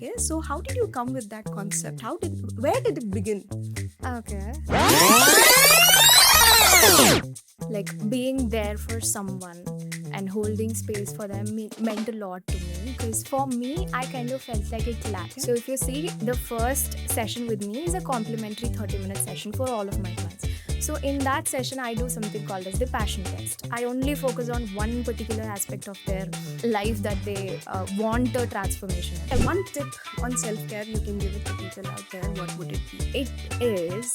Okay, so how did you come with that concept? Where did it begin? Okay. Like being there for someone and holding space for them meant a lot to me because for me, I kind of felt like it lacked. So, if you see, the first session with me is a complimentary 30-minute session for all of my clients. So, in that session, I do something called as the passion test. I only focus on one particular aspect of their life that they want a transformation in. And one tip on self-care you can give it to people out there, what would it be? It is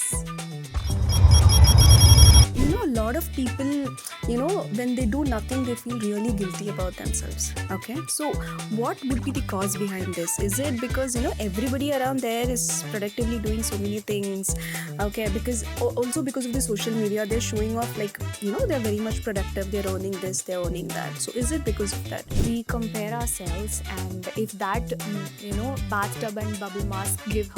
A lot of people, when they do nothing, they feel really guilty about themselves. Okay, so what would be the cause behind this? Is it because, everybody around there is productively doing so many things? Okay, because also because of the social media, they're showing off like, they're very much productive, they're earning this, they're earning that. So is it because of that? we compare ourselves, and if that bathtub and bubble mask gives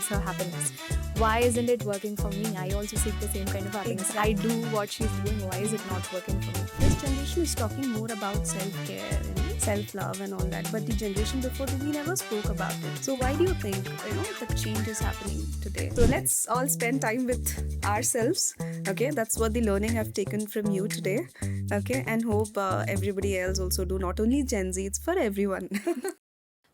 her happiness, why isn't it working for me? I also seek the same kind of happiness. I do what she's doing. Why is it not working for me? This generation is talking more about self-care, self-love and all that, but the generation before, we never spoke about it. So why do you think the change is happening today? So let's all spend time with ourselves. Okay, that's what the learning I've taken from you today. Okay, and hope everybody else also do. Not only Gen Z, it's for everyone.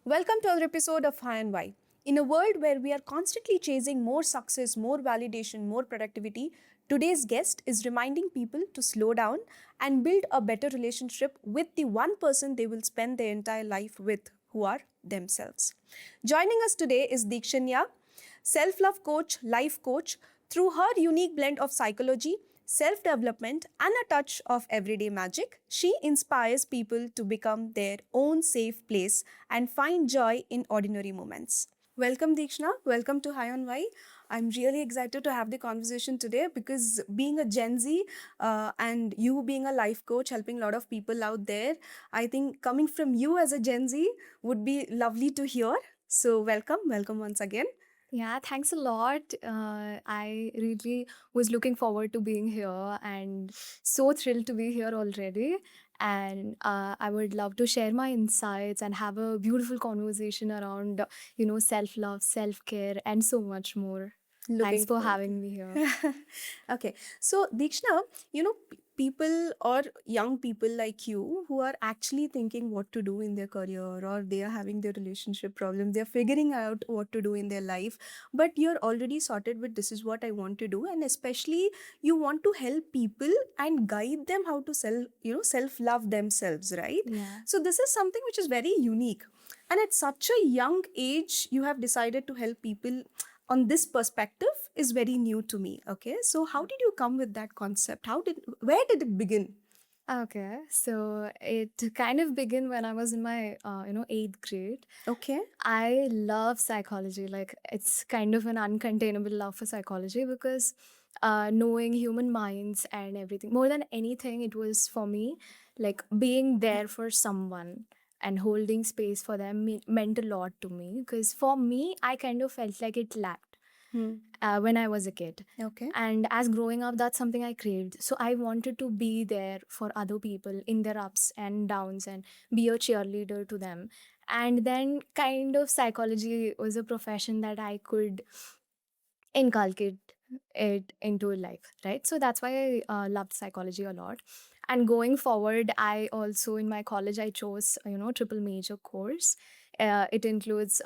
Welcome to another episode of High and Why. In a world where we are constantly chasing more success, more validation, more productivity, today's guest is reminding people to slow down and build a better relationship with the one person they will spend their entire life with, who are themselves. Joining us today is Deekshanya, self-love coach, life coach. Through her unique blend of psychology, self-development, and a touch of everyday magic, she inspires people to become their own safe place and find joy in ordinary moments. Welcome, Deekshana. Welcome to High on Why. I'm really excited to have the conversation today because being a Gen Z and you being a life coach, helping a lot of people out there, I think coming from you as a Gen Z would be lovely to hear. So, welcome once again. Yeah, thanks a lot. I really was looking forward to being here and so thrilled to be here already. And I would love to share my insights and have a beautiful conversation around, self-love, self-care, and so much more. Thanks Looking for forward. having me here. Okay, so Deekshana, people or young people like you who are actually thinking what to do in their career, or they are having their relationship problem, they're figuring out what to do in their life, but you're already sorted with this is what I want to do, and especially you want to help people and guide them how to self love themselves, right? Yeah. So this is something which is very unique, and at such a young age you have decided to help people on this perspective is very new to me. Okay, so how did you come with that concept? Where did it begin? Okay, so it kind of began when I was in my, eighth grade. Okay. I love psychology. Like, it's kind of an uncontainable love for psychology because knowing human minds and everything, more than anything, it was for me like being there for someone and holding space for them meant a lot to me because for me, I kind of felt like it lacked Hmm. when I was a kid. Okay. And as growing up, that's something I craved. So I wanted to be there for other people in their ups and downs and be a cheerleader to them. And then, kind of, psychology was a profession that I could inculcate it into life, right? So that's why I loved psychology a lot. And going forward, I also, in my college, I chose, triple major course. It includes,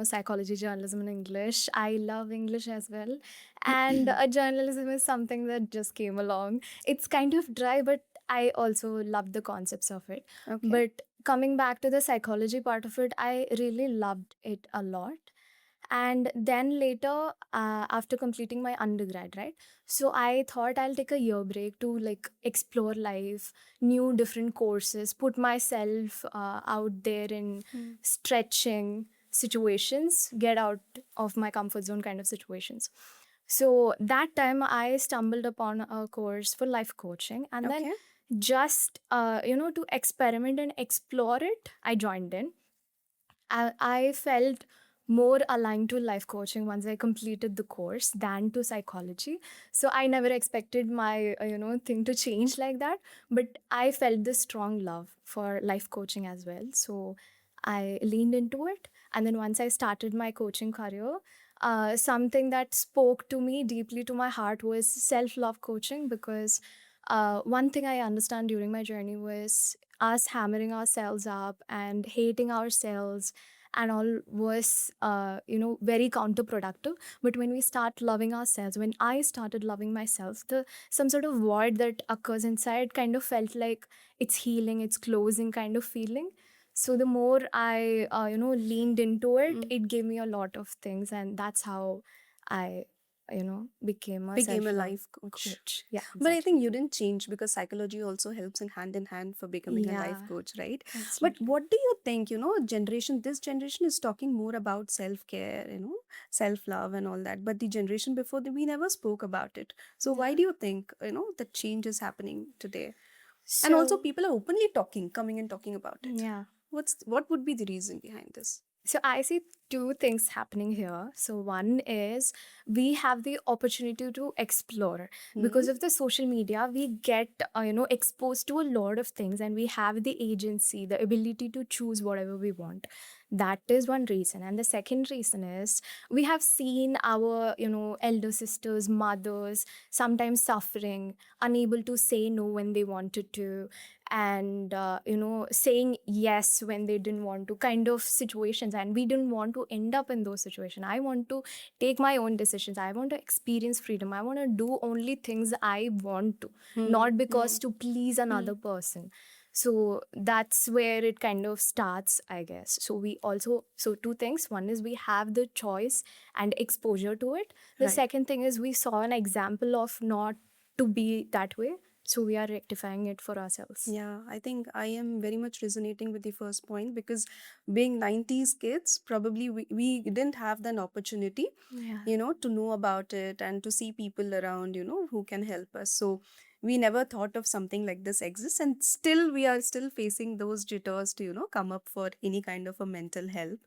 psychology, journalism, and English. I love English as well. And journalism is something that just came along. It's kind of dry, but I also love the concepts of it. Okay. But coming back to the psychology part of it, I really loved it a lot. And then later, after completing my undergrad, right? So I thought I'll take a year break to like explore life, new different courses, put myself out there in stretching situations, get out of my comfort zone kind of situations. So that time I stumbled upon a course for life coaching, and then Okay. just to experiment and explore it, I joined in. I felt more aligned to life coaching once I completed the course than to psychology. So I never expected my thing to change like that, but I felt this strong love for life coaching as well. So I leaned into it. And then once I started my coaching career, something that spoke to me deeply to my heart was self love coaching, because one thing I understand during my journey was us hammering ourselves up and hating ourselves and all was very counterproductive. But when we start loving ourselves, when I started loving myself, the some sort of void that occurs inside kind of felt like it's healing, it's closing kind of feeling. So the more I leaned into it, Mm. it gave me a lot of things, and that's how I became a Became a self-love life coach. coach. Yeah, But I think exactly. you didn't change because psychology also helps in hand for becoming a life Yeah, coach, right? But absolutely. what do you think, this generation is talking more about self-care, self-love and all that. But the generation before, we never spoke about it. So why Yeah. do you think, the change is happening today? And also So, people are openly coming and talking about it. yeah. What would be the reason behind this? So I see two things happening here. So one is we have the opportunity to explore Hmm? because of the social media. We get exposed to a lot of things, and we have the agency, the ability to choose whatever we want. That is one reason, and the second reason is we have seen our elder sisters, mothers sometimes suffering, unable to say no when they wanted to, and saying yes when they didn't want to, kind of situations, and we didn't want to end up in those situations. I want to take my own decisions, I want to experience freedom, I want to do only things I want to, Hmm. not Hmm. because to please Hmm. another person. So that's where it kind of starts, I guess. So we also, so two things: one is we have the choice and exposure to it. The Right. second thing is we saw an example of not to be that way, so we are rectifying it for ourselves. Yeah, I think I am very much resonating with the first point because being 90s kids, probably we didn't have that opportunity, Yeah. to know about it and to see people around, who can help us. So we never thought of something like this exists, and still we are still facing those jitters to, come up for any kind of a mental help.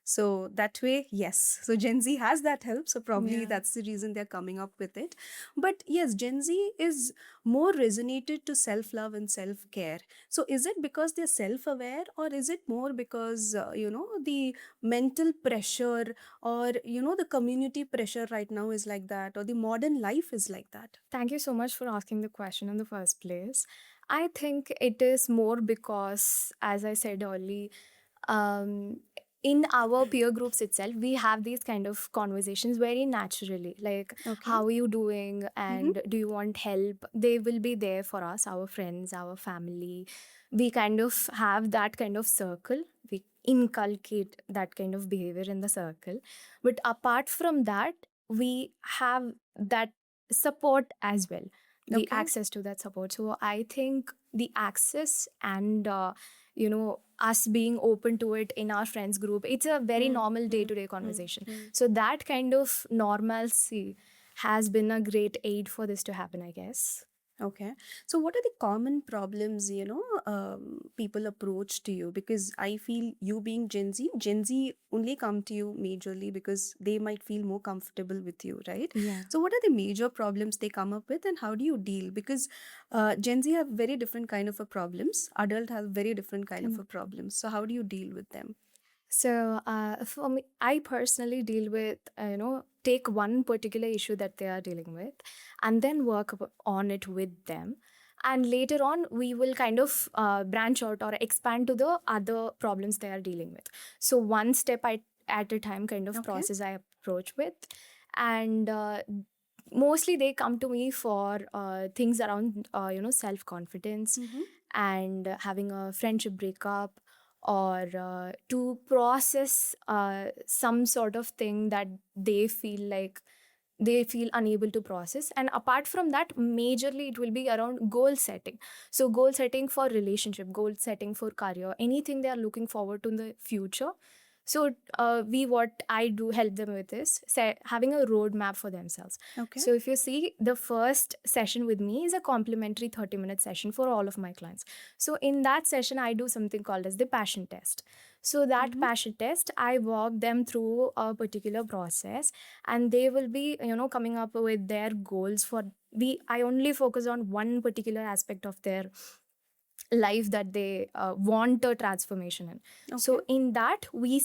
So that way, yes. So Gen Z has that help. So probably Yeah. that's the reason they're coming up with it. But yes, Gen Z is more resonated to self love and self care. So, is it because they're self aware, or is it more because, the mental pressure, or, the community pressure right now is like that, or the modern life is like that? Thank you so much for asking the question in the first place. I think it is more because, as I said earlier, um, in our peer groups itself, we have these kind of conversations very naturally. Like, Okay. how are you doing? Mm-hmm. And do you want help? They will be there for us, our friends, our family. We kind of have that kind of circle. We inculcate that kind of behavior in the circle. But apart from that, we have that support as well, the Okay. access to that support. So I think the access and us being open to it in our friends group, it's a very Hmm. normal Hmm. day-to-day Hmm. conversation. Hmm. So that kind of normalcy has been a great aid for this to happen, I guess. Okay. So, what are the common problems, people approach to you? Because I feel you being Gen Z only come to you majorly because they might feel more comfortable with you, right? Yeah. So, what are the major problems they come up with, and how do you deal? Because Gen Z have very different kind of a problems. Adult have very different kind of a problems. So, how do you deal with them? So for me, I personally deal with, take one particular issue that they are dealing with and then work on it with them. And later on, we will kind of branch out or expand to the other problems they are dealing with. So one step at a time kind of Okay. process I approach with. And mostly they come to me for things around, self-confidence Mm-hmm. and having a friendship breakup, or to process some sort of thing that they feel like they feel unable to process. And apart from that, majorly it will be around goal setting. So goal setting for relationship, goal setting for career, anything they are looking forward to in the future. So we what I do help them with is having a roadmap for themselves. Okay. So if you see, the first session with me is a complimentary 30-minute session for all of my clients. So in that session, I do something called as the passion test. So that Mm-hmm. passion test, I walk them through a particular process, and they will be, coming up with their goals for. I only focus on one particular aspect of their life that they want a transformation in. Okay. So in that we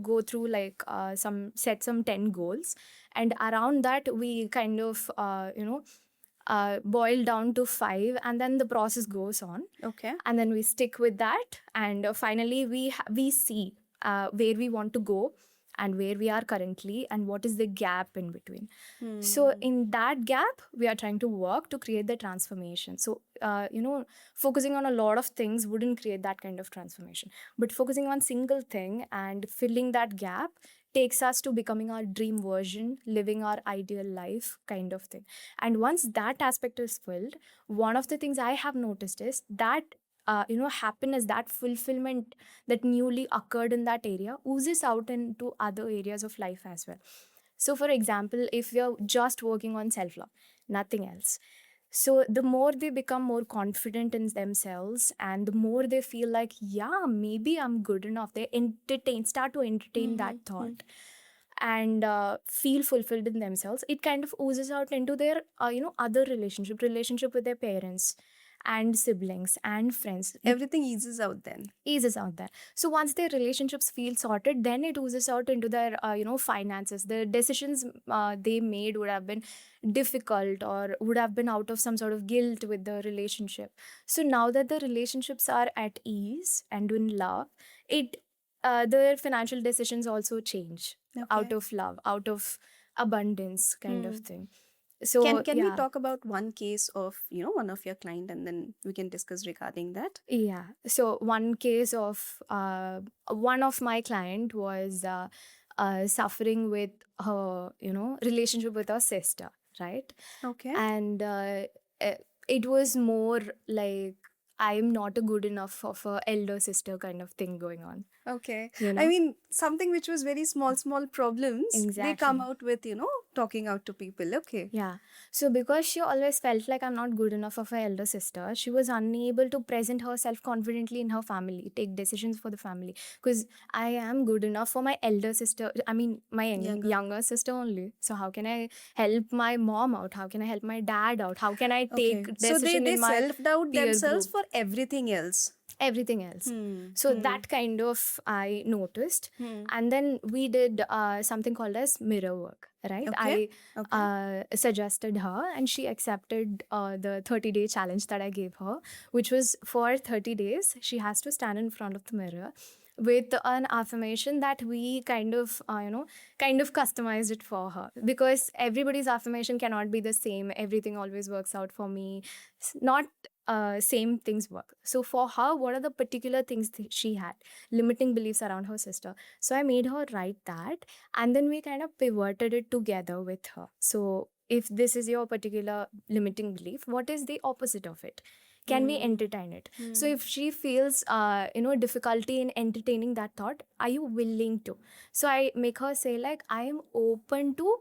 go through like some 10 goals, and around that we kind of boil down to 5, and then the process goes on, Okay. and then we stick with that, and finally we see where we want to go and where we are currently and what is the gap in between. So in that gap we are trying to work to create the transformation. So focusing on a lot of things wouldn't create that kind of transformation, but focusing on single thing and filling that gap takes us to becoming our dream version, living our ideal life kind of thing. And once that aspect is filled, one of the things I have noticed is that happiness, that fulfillment that newly occurred in that area oozes out into other areas of life as well. So for example, if you're just working on self love, nothing else, so the more they become more confident in themselves, and the more they feel like, yeah, maybe I'm good enough, they start to entertain that thought and feel fulfilled in themselves. It kind of oozes out into their other relationship with their parents and siblings and friends. Everything eases out then. Eases out there. So once their relationships feel sorted, then it oozes out into their finances. The decisions they made would have been difficult or would have been out of some sort of guilt with the relationship. So now that the relationships are at ease and in love, it their financial decisions also change out Okay. of love, out of abundance kind of Hmm. thing. Can So can we yeah. talk about one case of, one of your client, and then we can discuss regarding that? Yeah. So one case of one of my client was suffering with her, relationship with her sister, right? Okay. And uh, it was more like I am not a good enough of a elder sister kind of thing going on, Okay. you I know? mean, something which was very small problems, they come Exactly. out with, talking out to people. Okay. Yeah. So because she always felt like I'm not good enough of her elder sister, she was unable to present herself confidently in her family, take decisions for the family. Because I am good enough for my elder sister. I mean, my Younger. younger sister only. So how can I help my mom out? How can I help my dad out? How can I Okay. take So they decision they in my self-doubt peer themselves group? for everything else. Everything else. Hmm. So Hmm. that kind of I noticed. Hmm. And then we did something called as mirror work, right? Okay. I Okay. suggested her, and she accepted the 30-day challenge that I gave her, which was for 30 days she has to stand in front of the mirror with an affirmation that we kind of customized it for her, because everybody's affirmation cannot be the same. Everything always works out for me. Not same things work. So for her, what are the particular things she had limiting beliefs around her sister? So I made her write that, and then we kind of pivoted it together with her. So if this is your particular limiting belief, what is the opposite of it? Can we Hmm. entertain it? So Hmm. if she feels difficulty in entertaining that thought, are you willing to? So I make her say like, I am open to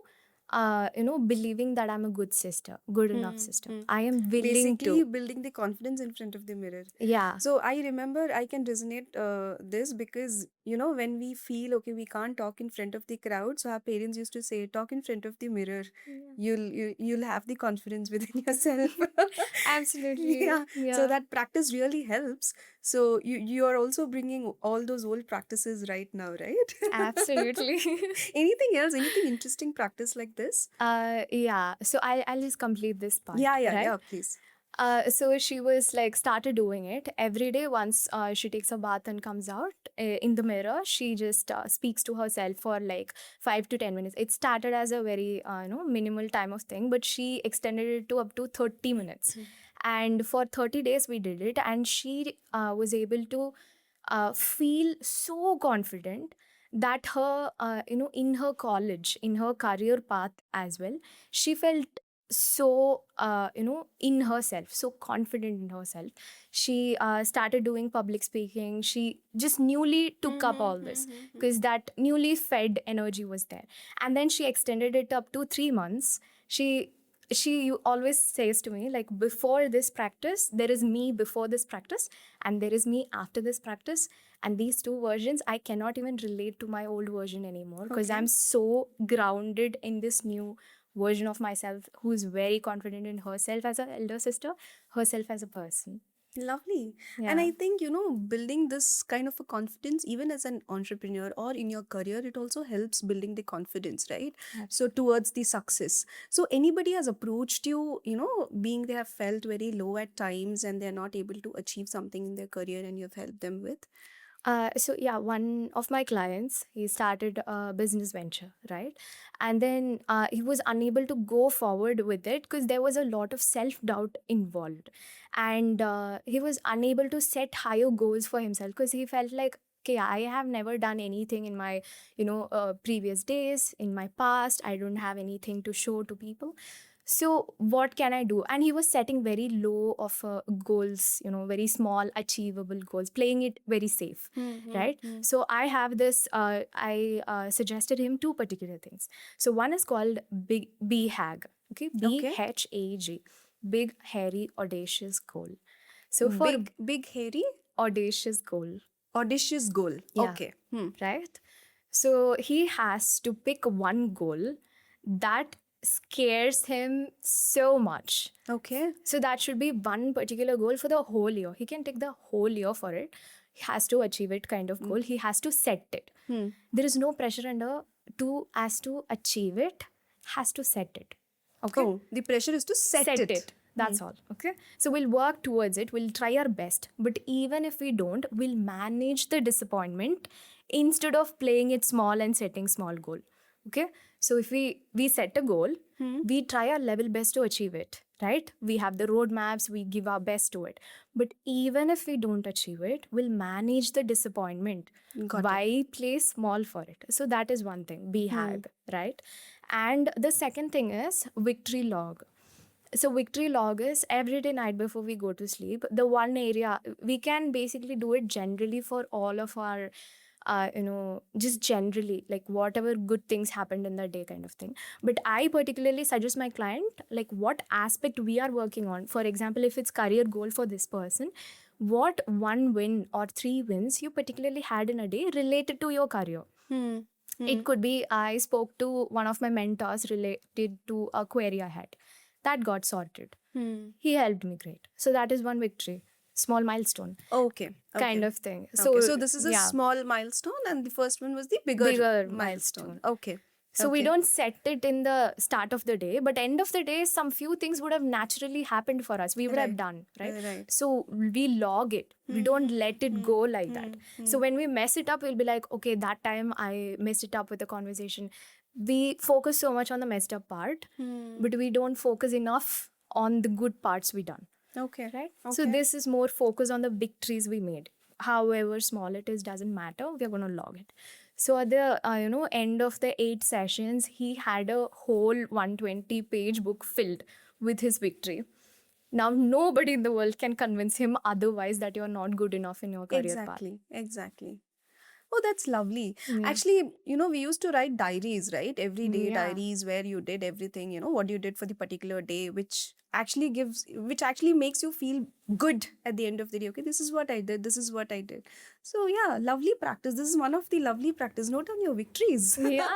believing that I'm a good sister, good enough Hmm. sister. Hmm. I am willing Basically to. building the confidence in front of the mirror. Yeah. So I remember I can resonate this because when we feel okay we can't talk in front of the crowd, so our parents used to say talk in front of the mirror. Yeah. You'll have the confidence within yourself. Absolutely. Yeah, so Yeah. that practice really helps. So you are also bringing all those old practices right now, right? Absolutely. Anything else, anything interesting practice like this? Yeah. So I'll just complete this part, Yeah, yeah, right? yeah, please. So she was like started doing it every day. Once she takes a bath and comes out in the mirror, she just speaks to herself for like 5 to 10 minutes. It started as a very minimal time of thing, but she extended it to up to 30 minutes. And for 30 days we did it, and she was able to feel so confident that her in her college, in her career path as well, she felt so in herself, so confident in herself. She started doing public speaking. She just newly took up all this because that newly fed energy was there. And then she extended it up to 3 months. She always says to me like, before this practice there is me before this practice, and there is me after this practice, and these two versions I cannot even relate to my old version anymore, because Okay. I'm so grounded in this new version of myself who is very confident in herself as an elder sister, herself as a person. Lovely. And Yeah, I think, building this kind of a confidence, even as an entrepreneur or in your career, it also helps building the confidence, right? So, absolutely. towards the success. So, anybody has approached you, being they have felt very low at times and they're not able to achieve something in their career and you've helped them with? So yeah, one of my clients, he started a business venture, right? And then he was unable to go forward with it because there was a lot of self-doubt involved. And he was unable to set higher goals for himself because he felt like, okay, I have never done anything in my, previous days, in my past. I don't have anything to show to people. So what can I do? And he was setting very low of goals, very small achievable goals, playing it very safe, Hmm. right? Hmm. So I have this, I suggested him two particular things. So one is called big BHAG, okay? Okay. BHAG, big hairy audacious goal. So for Big, hairy, audacious goal, audacious goal. yeah, Okay. Hmm. right? So he has to pick one goal that scares him so much. Okay. So that should be one particular goal for the whole year. He can take the whole year for it. He has to achieve it kind of Hmm. goal. He has to set it. Hmm. There is no pressure under to as to achieve it, has to set it. Okay? Oh, the pressure is to set Set it. it. That's all. Okay. So we'll work towards it. We'll try our best. But even if we don't, we'll manage the disappointment instead of playing it small and setting small goal. Okay. So if we set a goal, Hmm. we try our level best to achieve it. Right? We have the roadmaps, we give our best to it. But even if we don't achieve it, we'll manage the disappointment. Got it. Why play small for it? So that is one thing. Be Hmm. hag, right? And the second thing is victory log. So victory log is every day night before we go to sleep, the one area we can basically do it generally for all of our just generally, like whatever good things happened in the day kind of thing. But I particularly suggest my client like what aspect we are working on. For example, if it's career goal for this person, what one win or three wins you particularly had in a day related to your career. Hmm. Hmm. It could be I spoke to one of my mentors related to a query I had. That got sorted. Hmm. He helped me great. So that is one victory, small milestone Okay. kind Okay. of thing. Okay. So So this is a yeah, small milestone, and the first one was the bigger bigger milestone. milestone. Okay. So we Okay. don't set it in the start of the day, but end of the day, some few things would have naturally happened for us. We would have Right. done, right? Right. So we log it. We Hmm. don't let it Hmm. go like Hmm. that. Hmm. So when we mess it up, we'll be like, okay, that time I messed it up with the conversation. We focus so much on the messed up part, Hmm. but we don't focus enough on the good parts we done, Okay. right? So Okay. this is more focus on the victories we made. However small it is, doesn't matter. We're going to log it. So at the end of the 8 sessions, he had a whole 120-page book filled with his victory. Now nobody in the world can convince him otherwise that you're not good enough in your career path. Exactly. Exactly. Oh, that's lovely. Yeah. Actually, we used to write diaries, right? Every day Yeah. diaries where you did everything, what you did for the particular day, which actually makes you feel good at the end of the day. Okay, this is what I did. This is what I did. So, yeah, lovely practice. This is one of the lovely practice. Note down your victories. Yeah.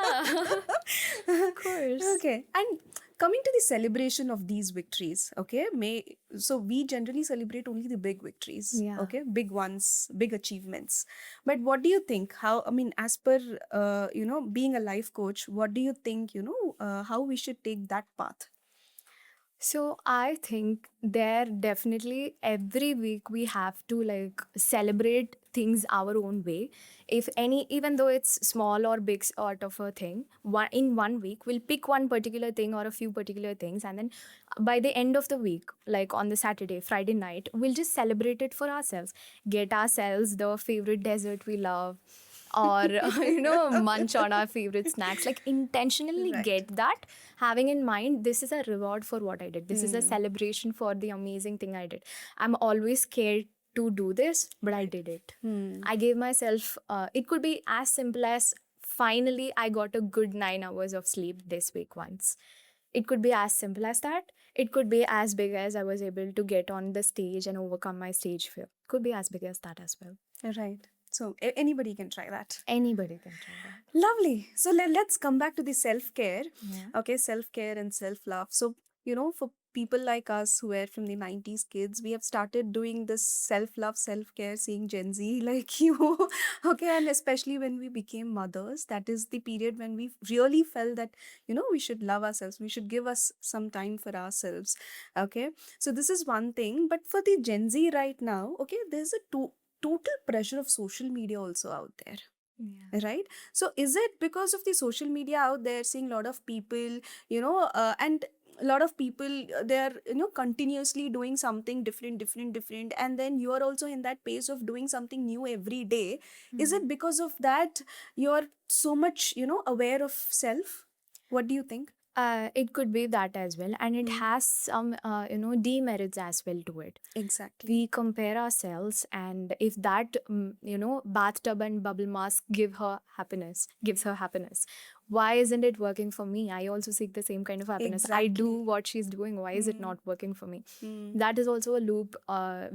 Of course. Okay. And coming to the celebration of these victories, okay, so we generally celebrate only the big victories, Yeah. okay, big ones, big achievements. But what do you think? How, I mean, as per being a life coach, what do you think? How we should take that path? So I think there definitely every week we have to like celebrate things our own way. If any, even though it's small or big sort of a thing, in one week we'll pick one particular thing or a few particular things, and then by the end of the week, like on the Saturday, Friday night, we'll just celebrate it for ourselves. Get ourselves the favorite dessert we love, or munch on our favorite snacks, like intentionally Right. get that, having in mind this is a reward for what I did, this is a Hmm. celebration for the amazing thing I did. I'm always scared to do this, but I did it. Hmm. I gave myself it could be as simple as finally I got a good 9 hours of sleep this week once. It could be as simple as that. It could be as big as I was able to get on the stage and overcome my stage fear. Could be as big as that as well. Right. So anybody can try that. Anybody can try that. Lovely. So let's come back to the self care. Yeah. Okay, self care and self love. So, for people like us who were from the 90s kids, we have started doing this self-love, self-care, seeing Gen Z like you. Okay, and especially when we became mothers, that is the period when we really felt that, we should love ourselves, we should give us some time for ourselves. Okay, so this is one thing. But for the Gen Z right now, okay, there's a total pressure of social media also out there. Yeah. Right, so is it because of the social media out there, seeing a lot of people, and a lot of people, they're continuously doing something different, and then you are also in that pace of doing something new every day. Is it because of that you're so much aware of self? What do you think? It could be that as well, and it Mm. has some demerits as well to it. Exactly. We compare ourselves, and if that bathtub and bubble mask gives her happiness, why isn't it working for me? I also seek the same kind of happiness. I do Exactly. what she's doing. Why is it Mm. not working for me? Mm. That is also a loop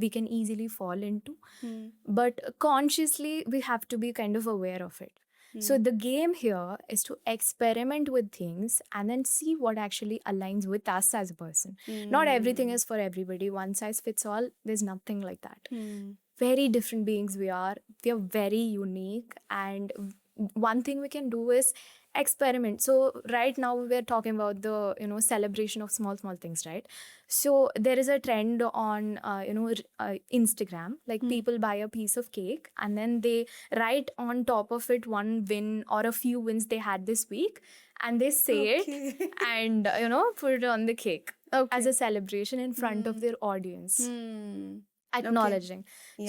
we can easily fall into, Mm. but consciously we have to be kind of aware of it. So Mm. the game here is to experiment with things and then see what actually aligns with us as a person. Not everything Mm. is for everybody. One size fits all. There's nothing like that. Mm. Very different beings we are. We are very unique. And one thing we can do is experiment. So right now we're talking about the celebration of small things, right? So there is a trend on Instagram, like Mm. people buy a piece of cake and then they write on top of it one win or a few wins they had this week, and they say it Okay. and put it on the cake as Okay. a celebration in front of Hmm. their audience, Hmm. Okay. acknowledging.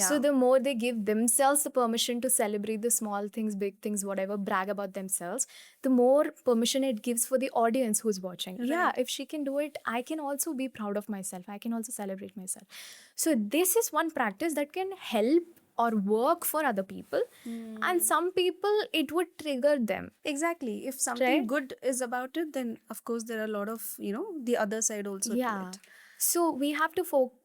So Yeah. the more they give themselves the permission to celebrate the small things, big things, whatever, brag about themselves, the more permission it gives for the audience who's watching. Yeah, Right. if she can do it, I can also be proud of myself. I can also celebrate myself. So this is one practice that can help or work for other people. And Hmm. some people, it would trigger them, Exactly. If something right? good is about it, then of course there are a lot of, the other side also to Yeah. it. So we have to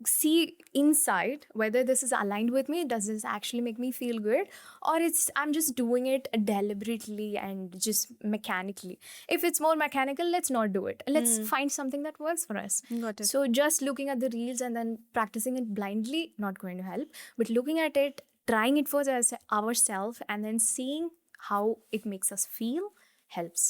see inside whether this is aligned with me. Does this actually make me feel good? Or I'm just doing it deliberately and just mechanically. If it's more mechanical, let's not do it. Let's Hmm. find something that works for us. Got it. So just looking at the reels and then practicing it blindly, not going to help. But looking at it, trying it for ourselves, and then seeing how it makes us feel helps.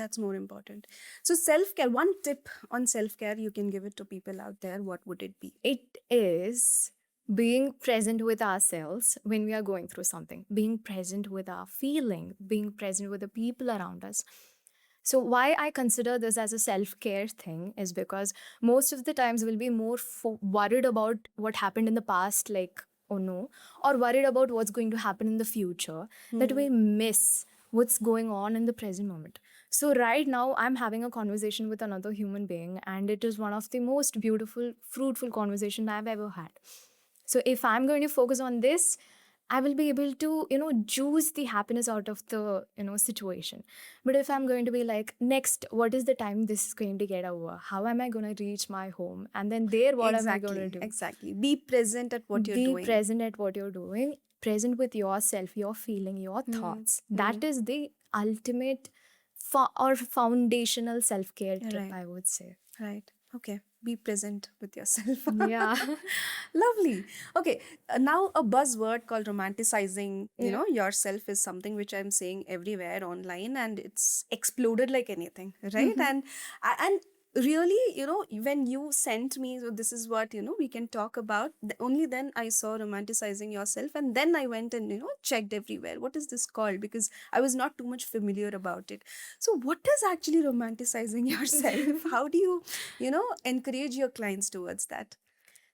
That's more important. So self-care, one tip on self-care you can give it to people out there, what would it be? It is being present with ourselves when we are going through something, being present with our feeling, being present with the people around us. So, why I consider this as a self care thing is because most of the times we'll be more worried about what happened in the past, like, oh no, or worried about what's going to happen in the future, that we miss what's going on in the present moment. So, right now, I'm having a conversation with another human being, and it is one of the most beautiful, fruitful conversation I've ever had. So, if I'm going to focus on this, I will be able to, juice the happiness out of the, situation. But if I'm going to be like, next, what is the time this is going to get over? How am I going to reach my home? And then there, what am I going to Exactly. do? Exactly. Be present at what you're Be doing. present at what you're doing, present with yourself, your feeling, your Hmm. thoughts. Hmm. That is the ultimate or foundational self-care tip, Right. I would say. Right. Okay. Be present with yourself. Yeah. Lovely. Okay. Now a buzzword called romanticizing, Yeah. yourself is something which I'm saying everywhere online, and it's exploded like anything, right? Mhm. And really, when you sent me, so this is what, we can talk about. Only then I saw romanticizing yourself, and then I went and, checked everywhere. What is this called? Because I was not too much familiar about it. So what is actually romanticizing yourself? How do you, encourage your clients towards that?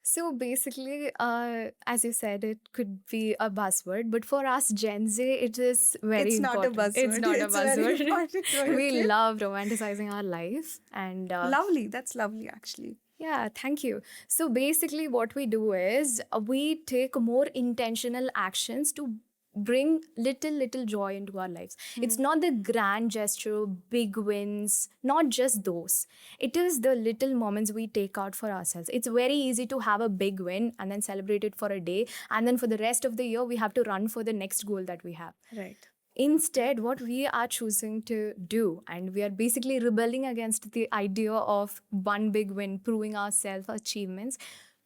So basically, as you said, it could be a buzzword, but for us Gen Z, it is very It's not a important. It's buzzword. not a It's very buzzword. important. We Okay. love romanticizing our life, and Lovely. That's lovely, actually. yeah, thank you. So basically, what we do is we take more intentional actions to bring little joy into our lives. It's not the grand gesture, big wins, not just those. It is the little moments we take out for ourselves. It's very easy to have a big win and then celebrate it for a day, and then for the rest of the year we have to run for the next goal that we have. Right. Instead, what we are choosing to do, and we are basically rebelling against the idea of one big win, proving our self achievements.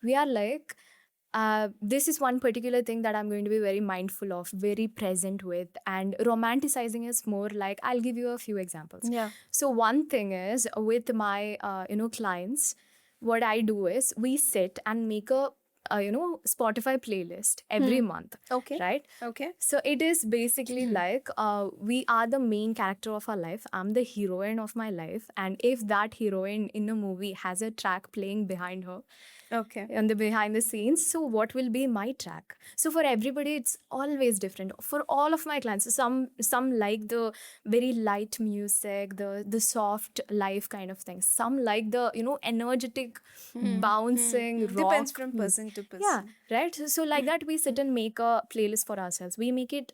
We are like, this is one particular thing that I'm going to be very mindful of, very present with, and romanticizing is more like, I'll give you a few examples. Yeah. So one thing is with my clients, what I do is we sit and make a Spotify playlist every month, Okay. right? Okay. So it is basically like we are the main character of our life. I'm the heroine of my life. And if that heroine in a movie has a track playing behind her, Okay. on the behind the scenes, so what will be my track? So for everybody it's always different. For all of my clients, some like the very light music, the soft life kind of thing. Some like the energetic bouncing Depends rock from music. person to Yeah, person. right. So like that, we sit and make a playlist for ourselves. We make it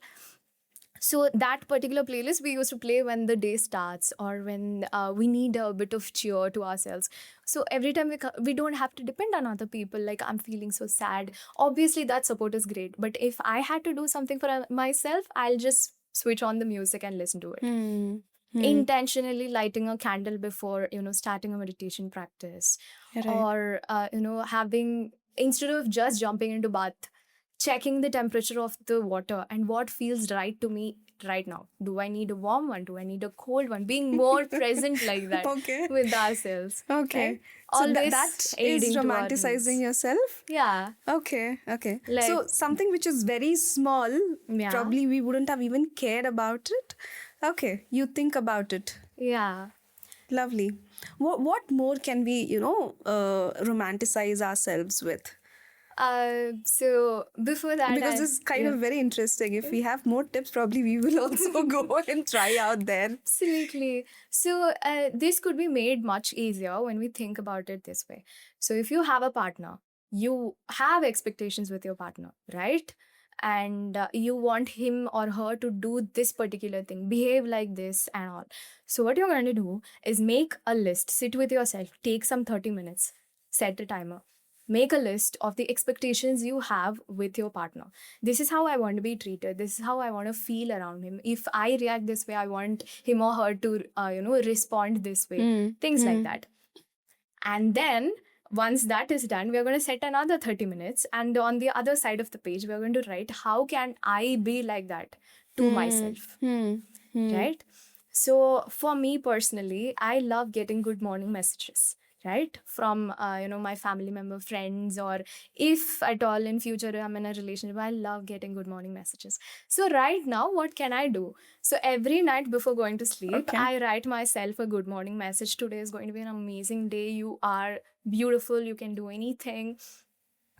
so that particular playlist we used to play when the day starts, or when we need a bit of cheer to ourselves. So every time we don't have to depend on other people. Like, I'm feeling so sad. Obviously, that support is great. But if I had to do something for myself, I'll just switch on the music and listen to it. Hmm. Intentionally lighting a candle before starting a meditation practice, Right. or having, instead of just jumping into bath, checking the temperature of the water and what feels right to me right now. Do I need a warm one? Do I need a cold one? Being more present like that Okay. with ourselves. Okay. Right? So Always that is aiding to our romanticizing needs. yourself. Yeah. Okay. Okay. Like, So something which is very small, yeah. probably we wouldn't have even cared about it. Okay. You think about it. Yeah. Lovely. What more can we, romanticize ourselves with? So before that, Because this is kind of very interesting. If we have more tips, probably we will also go and try out there. Absolutely. So this could be made much easier when we think about it this way. So if you have a partner, you have expectations with your partner, right? And you want him or her to do this particular thing, behave like this and all. So what you're going to do is make a list, sit with yourself, take some 30 minutes, set a timer. Make a list of the expectations you have with your partner. This is how I want to be treated. This is how I want to feel around him. If I react this way, I want him or her to, respond this way. Things like that. And then once that is done, we're going to set another 30 minutes. And on the other side of the page, we're going to write, how can I be like that to myself? Right? So for me personally, I love getting good morning messages, right? From, my family member, friends, or if at all in future I'm in a relationship, I love getting good morning messages. So right now, what can I do? So every night before going to sleep, Okay. I write myself a good morning message. Today is going to be an amazing day. You are beautiful. You can do anything.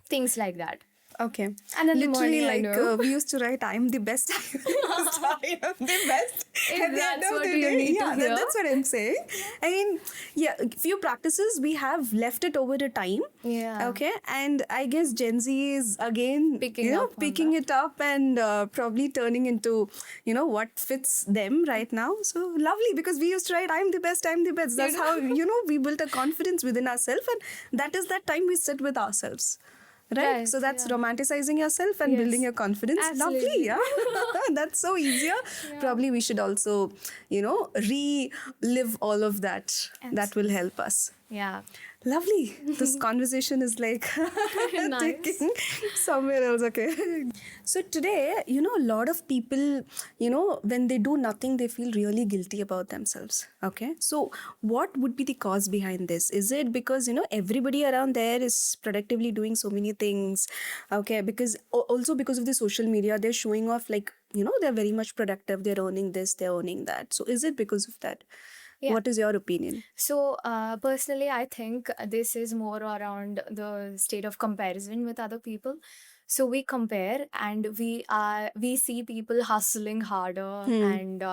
Things like that. Okay. And then the Literally, morning, I like know. We used to write, "I am the best." I am the best. I am the best. If At the end that's of what the you day, need to yeah, hear. that's what I'm saying. I mean, yeah, few practices we have left it over the time. Yeah. Okay, and I guess Gen Z is again Picking up on picking that. it up and probably turning into what fits them right now. So lovely, because we used to write, "I'm the best. I'm the best." That's how we built a confidence within ourselves, and that is that time we sit with ourselves. Right? So that's romanticizing yourself and building Yes. your confidence. Absolutely. Lovely, yeah. That's so easier. Probably we should also, relive all of that. That will help us. Yeah. Lovely. This conversation is like Nice. taking somewhere else. Okay. So today, a lot of people, when they do nothing, they feel really guilty about themselves. Okay. So what would be the cause behind this? Is it because, everybody around there is productively doing so many things? Okay. Because also because of the social media, they're showing off like, they're very much productive. They're earning this, they're earning that. So is it because of that? Yeah. What is your opinion? So personally, I think this is more around the state of comparison with other people. So we compare and we see people hustling harder and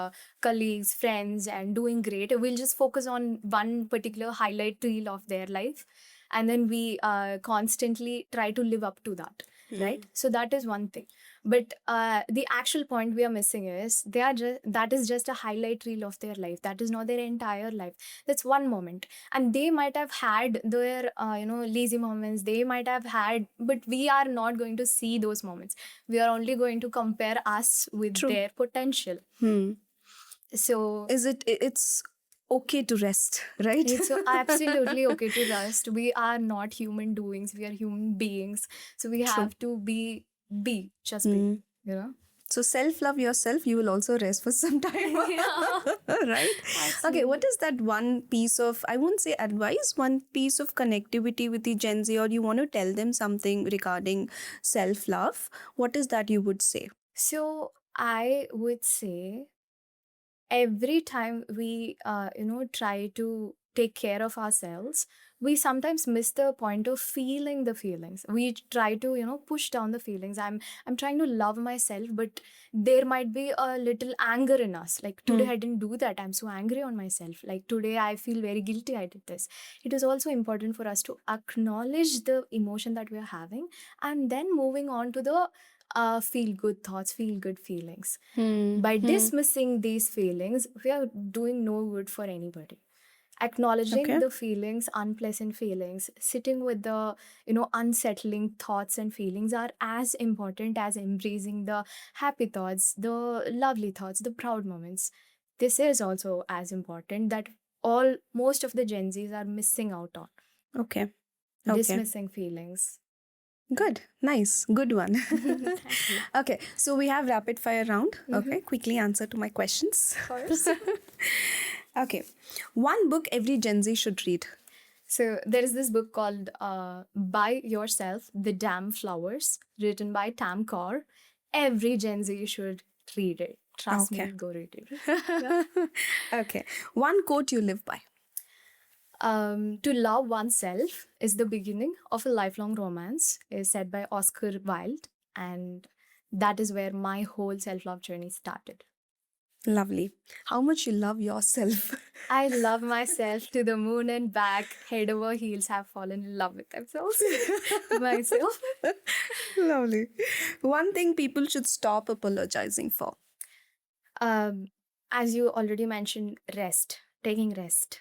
colleagues, friends, and doing great. We'll just focus on one particular highlight reel of their life, and then we constantly try to live up to that. Right? So that is one thing. But the actual point we are missing is that is just a highlight reel of their life. That is not their entire life. That's one moment, and they might have had their lazy moments. They might have had, but we are not going to see those moments. We are only going to compare us with True. their potential. Hmm. So It's okay to rest, right? it's absolutely okay to rest. We are not human doings. We are human beings. So we True. have to just be, Hmm. you know? So self-love yourself, you will also rest for some time. Yeah. Right? Okay, what is that one piece of, I won't say advice, one piece of connectivity with the Gen Z, or you want to tell them something regarding self-love? What is that you would say? So I would say every time we try to take care of ourselves, we sometimes miss the point of feeling the feelings. We try to push down the feelings. I'm trying to love myself, but there might be a little anger in us, like today Hmm. I didn't do that, I'm so angry on myself, like today I feel very guilty I did this. It is also important for us to acknowledge the emotion that we are having, and then moving on to the feel good thoughts, feel good feelings. Hmm. By Hmm. dismissing these feelings, we are doing no good for anybody. Acknowledging Okay. the feelings, unpleasant feelings, sitting with the unsettling thoughts and feelings are as important as embracing the happy thoughts, the lovely thoughts, the proud moments. This is also as important that all most of the Gen Zs are missing out on, Okay. Okay. dismissing feelings. Good. Nice. Good one. Thank you. Okay. So we have rapid fire round. Mhm. Okay. Quickly answer to my questions. Of course. Okay. One book every Gen Z should read. So there is this book called By Yourself, The Damn Flowers, written by Tam Kaur. Every Gen Z should read it. Trust Okay. me, go read it. Yeah. Okay. One quote you live by. To love oneself is the beginning of a lifelong romance, is said by Oscar Wilde. And that is where my whole self-love journey started. Lovely. How much you love yourself. I love myself to the moon and back, head over heels, have fallen in love with themselves. Myself. Lovely. One thing people should stop apologizing for. Um, as you already mentioned, rest, taking rest.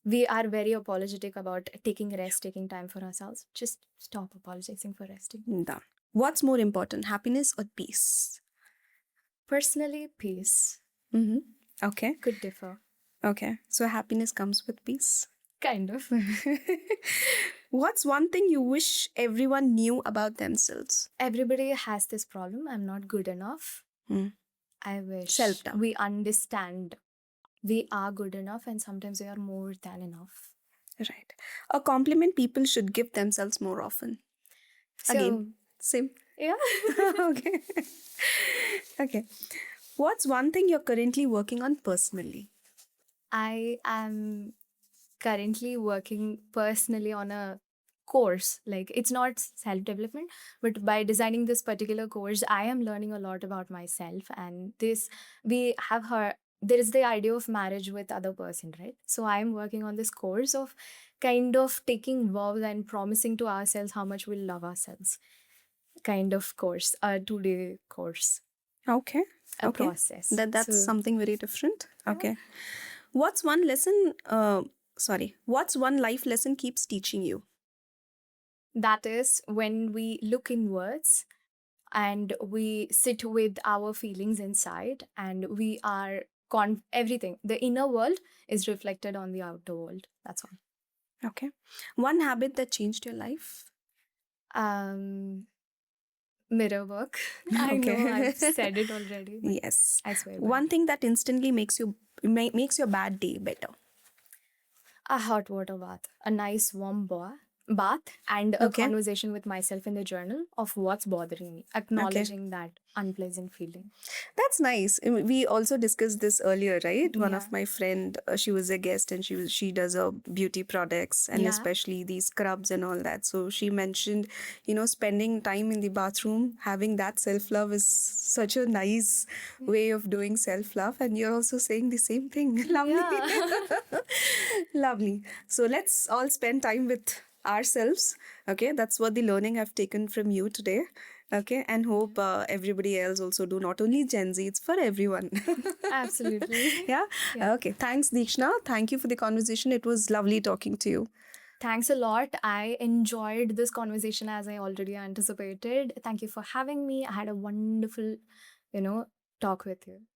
We are very apologetic about taking rest, taking time for ourselves. Just stop apologizing for resting. Done. What's more important, happiness or peace? Personally, peace Mm-hmm. Okay. could differ. Okay. So happiness comes with peace. Kind of. What's one thing you wish everyone knew about themselves? Everybody has this problem. I'm not good enough. Hmm. I wish Self-doubt. we understand we are good enough and sometimes we are more than enough. Right. A compliment people should give themselves more often. So, Again, same. yeah. Okay. Okay. What's one thing you're currently working on personally? I am currently working personally on a course. Like, it's not self development, but by designing this particular course, I am learning a lot about myself. And this, we have heard, there is the idea of marriage with other person, right? So I am working on this course of kind of taking vows and promising to ourselves how much we'll love ourselves, kind of course, a 2-day course, Okay. a Okay. process. That's So something very different. yeah. Okay. What's one lesson what's one life lesson keeps teaching you? That is when we look inwards and we sit with our feelings inside, and we are everything, the inner world is reflected on the outer world. That's all. Okay. One habit that changed your life? Mirror work. I know Okay. I've said it already, but Yes. I swear by One it. thing that instantly makes your bad day better. A hot water bath, a nice warm bath, and a Okay. conversation with myself in the journal of what's bothering me, Okay. acknowledging that unpleasant feeling. That's nice. We also discussed this earlier, right? One Yeah. of my friend, she was a guest, and she does beauty products, and Yeah. especially these scrubs and all that. So she mentioned, spending time in the bathroom, having that self love is such a nice way of doing self love, and you're also saying the same thing. Lovely. Yeah. Lovely. So let's all spend time with ourselves. Okay, that's what the learning I've taken from you today. Okay, and hope everybody else also do, not only Gen Z, it's for everyone. Absolutely. Yeah. Yeah. Okay, thanks, Deekshna. Thank you for the conversation. It was lovely talking to you. Thanks a lot. I enjoyed this conversation as I already anticipated. Thank you for having me. I had a wonderful, talk with you.